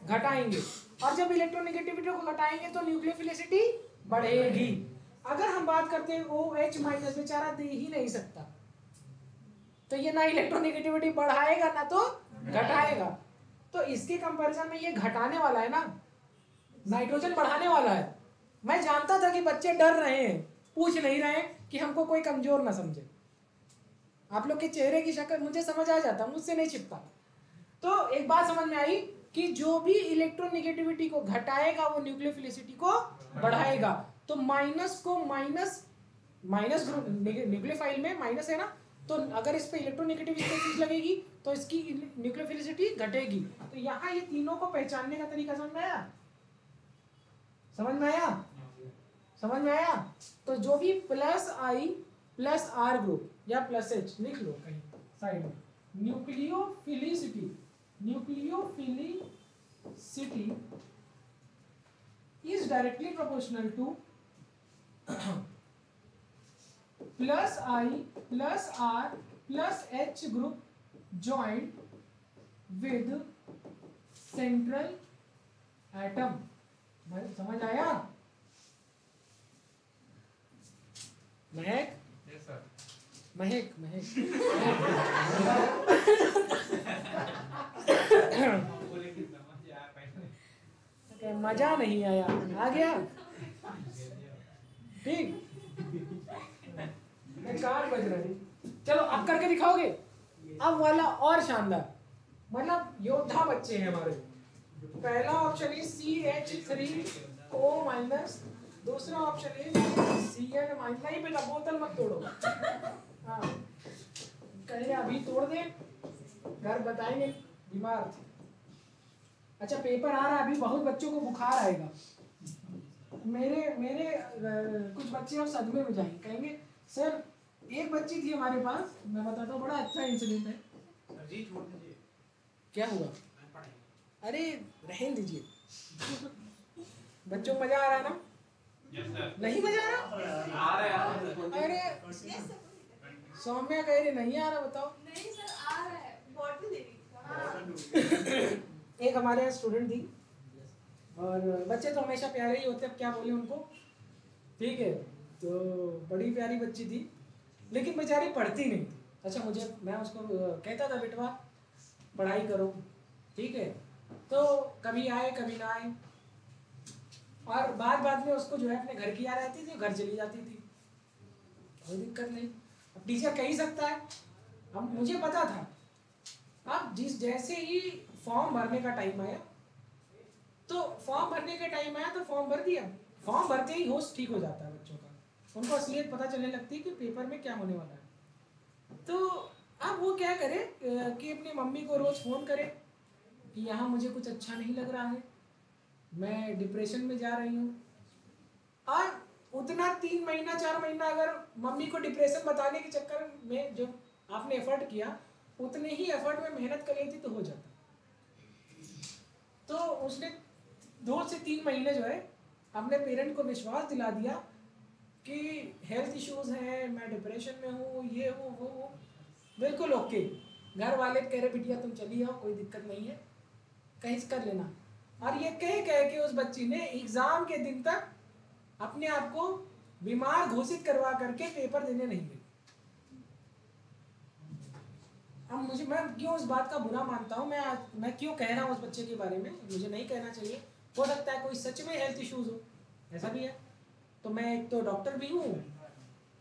घटाएंगे। और जब इलेक्ट्रोनेगेटिविटी को घटाएंगे तो न्यूक्लियोफिलिसिटी बढ़ेगी। अगर हम बात करते हैं OH माइनस, बेचारा दे ही नहीं सकता, तो ये ना इलेक्ट्रोनेगेटिविटी बढ़ाएगा ना तो घटाएगा। तो इसके कंपैरिजन में ये घटाने वाला है ना, नाइट्रोजन बढ़ाने वाला है। मैं जानता था कि बच्चे डर रहे हैं, पूछ नहीं रहे कि हमको कोई कमजोर ना समझे। आप लोग के चेहरे की शक्ल मुझे समझ आ जाता, मुझसे नहीं छिपता। तो एक बात समझ में आई कि जो भी इलेक्ट्रोनेगेटिविटी को घटाएगा वो न्यूक्लियोफिलिसिटी को बढ़ाएगा। तो माइनस को माइनस ग्रुप न्यूक्लियोफाइल में माइनस है ना, तो अगर इस पे इलेक्ट्रोनेगेटिव स्पीशीज लगेगी तो इसकी न्यूक्लियोफिलिसिटी घटेगी। तो यहाँ ये तीनों को पहचानने का तरीका समझ में आया? समझ में आया? समझ में आया? तो जो भी plus I plus R group या प्लस H लिख लो कहीं साइड में, nucleophilicity is directly proportional to plus I plus R plus H group joined with central atom। समझ आया? महक
यस सर।
महक
बोले कि समझ यार पैसे
मजा नहीं आया, आ गया ठीक। 4 बज रहे हैं, चलो अब करके दिखाओगे। अब वाला और शानदार, मतलब योद्धा बच्चे हैं हमारे। पहला ऑप्शन है CH3O माइनस, दूसरा ऑप्शन है Cn माइनस। नहीं बेटा बोतल मत तोड़ो, हाँ कहीं अभी तोड़ दे, घर बताएंगे बीमार थे। अच्छा पेपर आ रहा है, अभी बहुत बच्चों को बुखार आएगा। मेरे कुछ बच्चे अब सदमे में जाएंगे, कहेंगे सर एक बच्ची थी हमारे पास, मैं बताता हूँ बड़ा अच्छा इंसिडेंट है।
सर जी छोड़ दीजिए।
क्या हुआ?
मैं पढ़ाई।
अरे रहने दीजिए, बच्चों को मजा आ रहा है ना?
Yes sir.
नहीं मजा आ रहा?
आ रहा है।
अरे
यस सर।
सौम्या कह रही नहीं आ रहा, बताओ।
नहीं सर आ रहा है, बॉटल दे रही।
एक हमारे यहाँ स्टूडेंट थी, और बच्चे तो हमेशा प्यारे ही होते हैं, अब क्या बोले उनको, ठीक है। तो बड़ी प्यारी बच्ची थी, लेकिन बेचारी पढ़ती नहीं थी। अच्छा मैं उसको कहता था बेटवा पढ़ाई करो, ठीक है। तो कभी आए कभी ना आए, और बाद में उसको जो है अपने घर की याद आती थी, घर चली जाती थी, कोई दिक्कत नहीं। अब टीचर कह ही सकता है, हम मुझे पता था। अब जैसे ही फॉर्म भरने का टाइम आया, तो फॉर्म भरने का टाइम आया तो फॉर्म भर दिया। फॉर्म भरते ही होश ठीक हो जाता है बच्चों का, उनको असलियत पता चलने लगती है कि पेपर में क्या होने वाला है। तो अब वो क्या करे कि अपनी मम्मी को रोज फोन करे कि यहाँ मुझे कुछ अच्छा नहीं लग रहा है, मैं डिप्रेशन में जा रही हूँ। और उतना 3 महीना 4 महीना अगर मम्मी को डिप्रेशन बताने के चक्कर में जो आपने एफर्ट किया, उतने ही एफर्ट में मेहनत कर लेती तो हो जाता। तो उसने 2 से 3 महीने जो है अपने पेरेंट को विश्वास दिला दिया कि हेल्थ इश्यूज हैं, मैं डिप्रेशन में हूँ, ये वो बिल्कुल ओके। घर वाले कह रहे बिटिया तुम चली आओ, कोई दिक्कत नहीं है, कहीं से कर लेना। और ये कह के उस बच्ची ने एग्जाम के दिन तक अपने आप को बीमार घोषित करवा करके पेपर देने नहीं गई। अब मैं क्यों उस बात का बुरा मानता हूँ, मैं क्यों कह रहा हूँ उस बच्चे के बारे में, मुझे नहीं कहना चाहिए, हो सकता है कोई सच में हेल्थ इश्यूज हो, ऐसा भी है। तो मैं एक तो डॉक्टर भी हूँ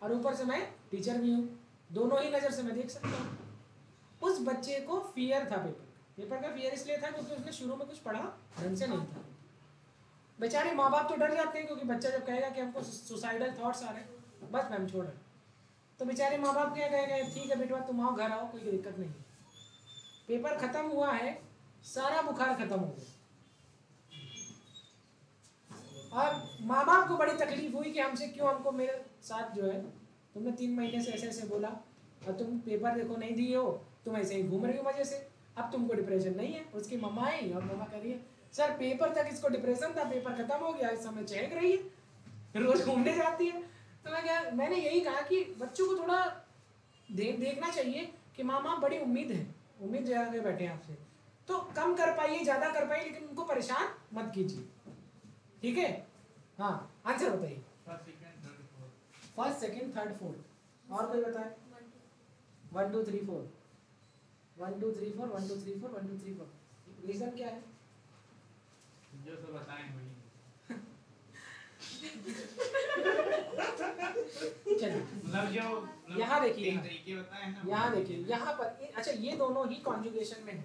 और ऊपर से मैं टीचर भी हूँ, दोनों ही नज़र से मैं देख सकता हूँ। उस बच्चे को फियर था पेपर का फियर इसलिए था क्योंकि उसने शुरू में कुछ पढ़ा ढंग से नहीं था। बेचारे माँ बाप तो डर जाते हैं क्योंकि बच्चा जब कहेगा कि हमको सुसाइडल थॉट्स आ रहे हैं, बस मैम छोड़ रहे, तो बेचारे माँ बाप क्या कहेंगे, ठीक है बेटा तुम आओ घर आओ, कोई दिक्कत नहीं। पेपर खत्म हुआ है, सारा बुखार खत्म हो गया और माँ बाप को बड़ी तकलीफ हुई कि हमसे क्यों, हमको मेरे साथ जो है तुमने 3 महीने से ऐसे ऐसे बोला और तुम पेपर देखो नहीं दिए हो, तुम ऐसे ही घूम रही हो मजे से, अब तुमको डिप्रेशन नहीं है। उसकी मम्मा आई और मम्मा कह रही है सर पेपर तक इसको डिप्रेशन था, पेपर खत्म हो गया, इस समय चहक रही है, रोज घूमने जाती है। तो मैंने यही कहा कि बच्चों को थोड़ा देखना चाहिए कि माँ बाप बड़ी उम्मीद जगा के बैठे हैं आपसे, तो कम कर पाइए ज़्यादा कर पाइए लेकिन उनको परेशान मत कीजिए, ठीक है। हाँ आंसर बताइए। First second third fourth. और कोई बताए? 1 2 3 4 1 2 3 4 1 2 3 4 1 2 3 4। रीजन क्या है?
जो सब बताएं वही।
चलिए
मतलब जो
यहाँ देखिए,
तीन तरीके बताए ना,
यहाँ देखिए, यहाँ पर अच्छा ये दोनों ही कॉन्जुगेशन में है।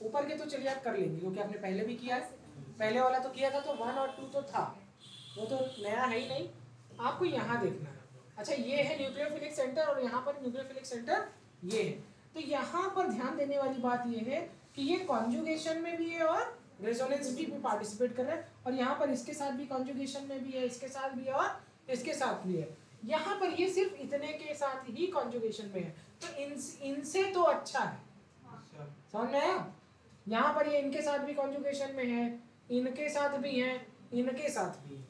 ऊपर के तो चलिए आप कर लेंगे क्योंकि आपने पहले भी किया है, पहले वाला तो किया था तो 1 और 2 तो था, वो तो नया है ही नहीं। आपको यहाँ देखना है। अच्छा ये है न्यूक्लियोफिलिक सेंटर और यहाँ पर न्यूक्लियोफिलिक सेंटर ये है। तो यहाँ पर ध्यान देने वाली बात ये है कि ये कॉन्जुगेशन में भी है और रेजोनेंस भी पार्टिसिपेट कर रहा है, और यहाँ पर इसके साथ भी कॉन्जुगेशन में भी है, इसके साथ भी है और इसके साथ भी है। यहाँ पर ये सिर्फ इतने के साथ ही कॉन्जुगेशन में है, तो इनसे तो अच्छा है, समझ में आया? यहाँ पर ये इनके साथ भी कॉन्जुगेशन में है, इनके साथ भी है, इनके साथ भी है,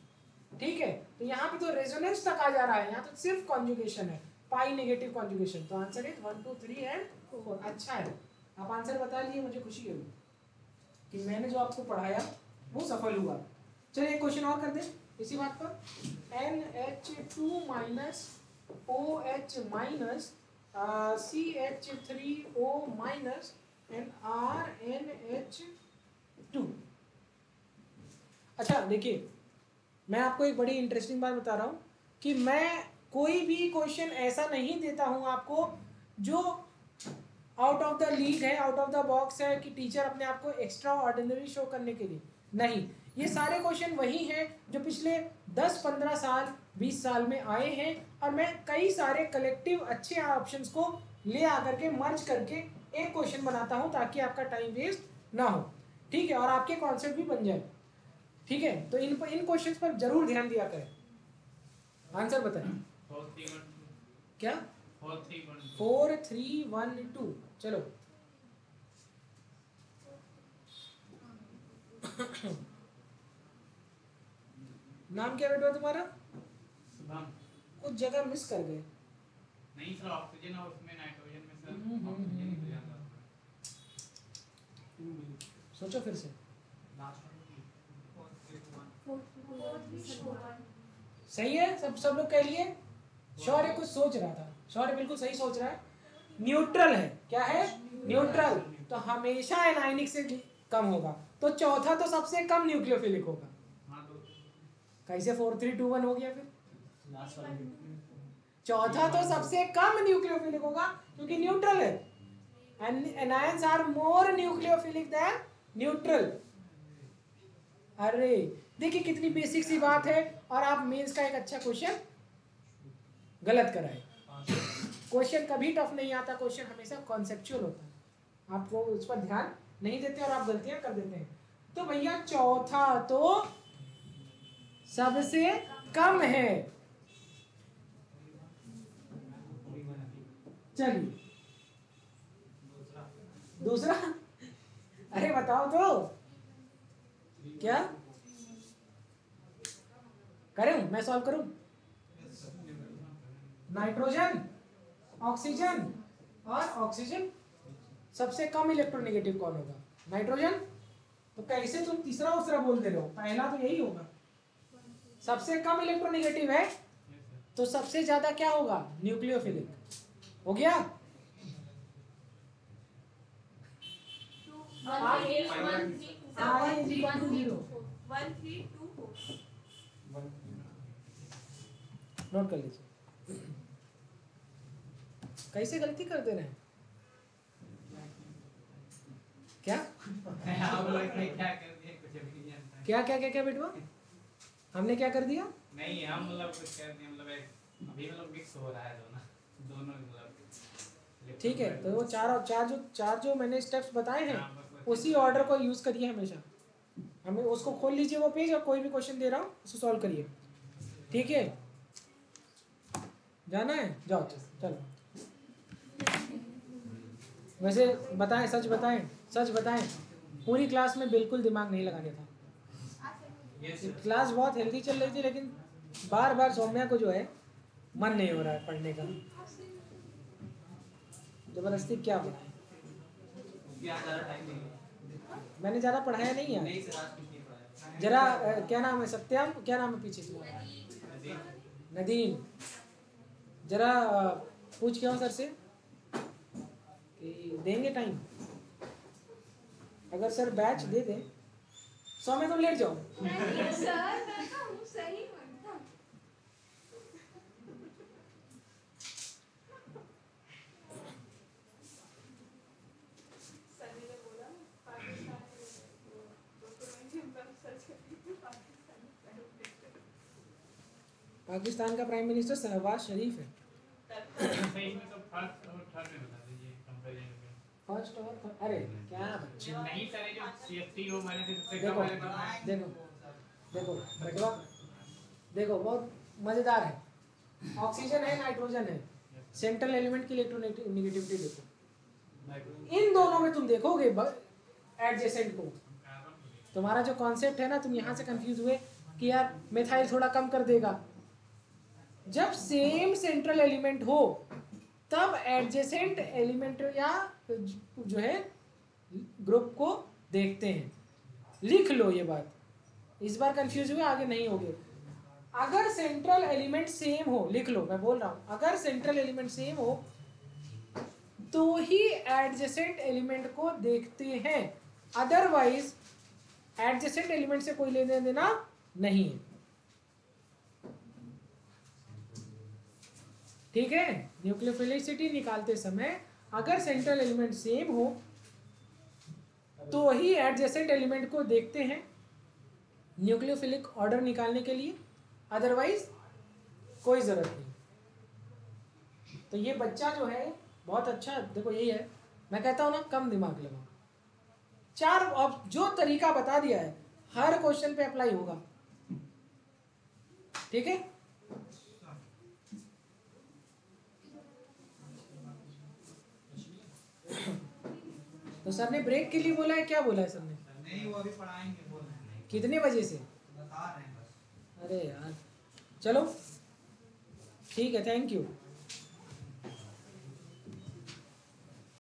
ठीक है। तो यहाँ पे तो रेजोनेंस तक आ जा रहा है, यहाँ तो सिर्फ कॉन्जुगेशन है, पाई नेगेटिव कॉन्जुगेशन। तो आंसर इज 1 2 3 एंड 4। अच्छा है, आप आंसर बता लिए, मुझे खुशी हुई कि मैंने जो आपको पढ़ाया वो सफल हुआ। चलिए एक क्वेश्चन और कर दें इसी बात पर। NH2 minus OH minus CH3O minus and RNH2। अच्छा देखिए, मैं आपको एक बड़ी इंटरेस्टिंग बात बता रहा हूँ कि मैं कोई भी क्वेश्चन ऐसा नहीं देता हूँ आपको जो आउट ऑफ द लीग है, आउट ऑफ द बॉक्स है, कि टीचर अपने आप को एक्स्ट्रा ऑर्डिनरी शो करने के लिए नहीं। ये सारे क्वेश्चन वही हैं जो पिछले 10-15 साल 20 साल में आए हैं, और मैं कई सारे कलेक्टिव अच्छे ऑप्शंस को ले आकर के मर्ज करके एक क्वेश्चन बनाता हूँ ताकि आपका टाइम वेस्ट ना हो, ठीक है, और आपके कॉन्सेप्ट भी बन जाए, ठीक है। तो इन क्वेश्चंस पर जरूर ध्यान दिया करें। आंसर बताएं।
4 3 1
क्या?
4 3 1
4 3 1 2। चलो नाम क्या बेटा तुम्हारा?
शुभम।
कुछ जगह मिस कर गए।
नहीं सर, ऑक्सीजन और उसमें नाइट्रोजन में सर ऑक्सीजन ही तो ज्यादा
सोचो फिर से।
लास्ट
सही है, सब लोग कह लिए। शौर्य कुछ सोच रहा था, शौर्य बिल्कुल सही सोच रहा है। न्यूट्रल है, क्या है? न्यूट्रल। तो हमेशा एनायनिक से कम होगा, तो चौथा तो सबसे कम न्यूक्लियोफिलिक होगा।
हाँ तो
कैसे 4 3 2 1 हो गया फिर? चौथा तो सबसे कम न्यूक्लियोफिलिक होगा क्योंकि न्यूट्रल है, and anions are more nucleophilic than neutral. अरे देखिए कितनी बेसिक सी बात है, और आप मेंस का एक अच्छा क्वेश्चन गलत कराए। क्वेश्चन कभी टफ नहीं आता, क्वेश्चन हमेशा कॉन्सेप्चुअल होता है, आपको उस पर ध्यान नहीं देते और आप गलतियां कर देते हैं। तो भैया चौथा तो सबसे कम है। चलिए दूसरा, अरे बताओ तो क्या करूं, मैं सॉल्व करूं? नाइट्रोजन, ऑक्सीजन, और ऑक्सीजन सबसे कम इलेक्ट्रोनेगेटिव कौन होगा? नाइट्रोजन। तो कैसे तुम तीसरा उसरा बोल दे रहे हो? पहला तो यही होगा, सबसे कम इलेक्ट्रोनेगेटिव है, तो सबसे ज्यादा क्या होगा? न्यूक्लियोफिलिक। हो गया? R is equal to 0।
1324
note कर लीजिए। कैसे गलती कर दे रहे हैं क्या
हम लोग ने क्या कर दिया कुछ अभी नहीं जानता है।
क्या क्या क्या क्या बेटवा हमने क्या कर दिया?
नहीं हम मतलब कुछ कर दिया मतलब अभी मतलब मिक्स हो रहा है दोनों मतलब
ठीक है, तो वो चार जो मैंने स्टेप्स बताए हैं
हाँ, बस
उसी ऑर्डर को यूज करिए हमेशा। हमें उसको खोल लीजिए वो पेज और कोई भी क्वेश्चन दे रहा हूँ उसको सॉल्व करिए। ठीक है, जाना है जाओ चलो। वैसे बताएं, सच बताएं पूरी क्लास में बिल्कुल दिमाग नहीं लगाने था। क्लास बहुत हेल्दी चल रही थी लेकिन बार बार सौम्या को जो है मन नहीं हो रहा है पढ़ने का। जबरदस्ती क्या पढ़ाए?
क्या ज़्यादा टाइम नहीं है।
मैंने ज़्यादा पढ़ाया नहीं
नहीं
है।
सर आज कुछ नहीं पढ़ाया।
जरा क्या नाम है सत्यम, क्या नाम है पीछे तुम्हारा? नदीम। जरा पूछ के आओ सर से कि देंगे टाइम। अगर सर बैच दे दें। सौम्या तुम लेट जाओ।
नहीं सर मैं तो हूँ सही एकदम। सनी ने बोला
पाकिस्तान का प्राइम मिनिस्टर शहबाज शरीफ है।
सही में तो फर्स्ट और थर्ड में बता दीजिए कंपैरिजन में।
फर्स्ट और अरे क्या बच्चे
नहीं सर ये जो CST हो मैंने से सबसे
देखो
कम वाले का
देखो बेटवा देखो बहुत मजेदार है। ऑक्सीजन है, नाइट्रोजन है, सेंट्रल एलिमेंट की इलेक्ट्रोनेगेटिविटी देखो। इन दोनों में तुम देखोगे एडजेसेंट को। तुम्हारा जो कॉन्सेप्ट है ना, तुम यहाँ से कंफ्यूज हुए कि यार मिथाइल थोड़ा कम कर देगा। जब सेम सेंट्रल एलिमेंट हो तब एडजेसेंट एलिमेंट या जो है ग्रुप को देखते हैं। लिख लो ये बात, इस बार कंफ्यूज हुए आगे नहीं होगे। अगर सेंट्रल एलिमेंट सेम हो, लिख लो मैं बोल रहा हूं, अगर सेंट्रल एलिमेंट सेम हो तो ही एडजेसेंट एलिमेंट को देखते हैं, अदरवाइज एडजेसेंट एलिमेंट से कोई लेने देना नहीं है। ठीक है, न्यूक्लियोफिलिसिटी निकालते समय अगर सेंट्रल एलिमेंट सेम हो तो ही एडजेसेंट एलिमेंट को देखते हैं न्यूक्लियोफिलिक ऑर्डर निकालने के लिए, अदरवाइज कोई जरूरत नहीं। तो ये बच्चा जो है बहुत अच्छा, देखो यही है मैं कहता हूं ना, कम दिमाग लगाओ। चार अब जो तरीका बता दिया है हर क्वेश्चन पे अप्लाई होगा। ठीक है, तो सर ने ब्रेक के लिए बोला है, क्या बोला है सर ने?
नहीं वो अभी पढ़ाएंगे बोल रहे हैं।
कितने बजे से?
बता रहे हैं बस।
अरे यार चलो ठीक है, थैंक यू।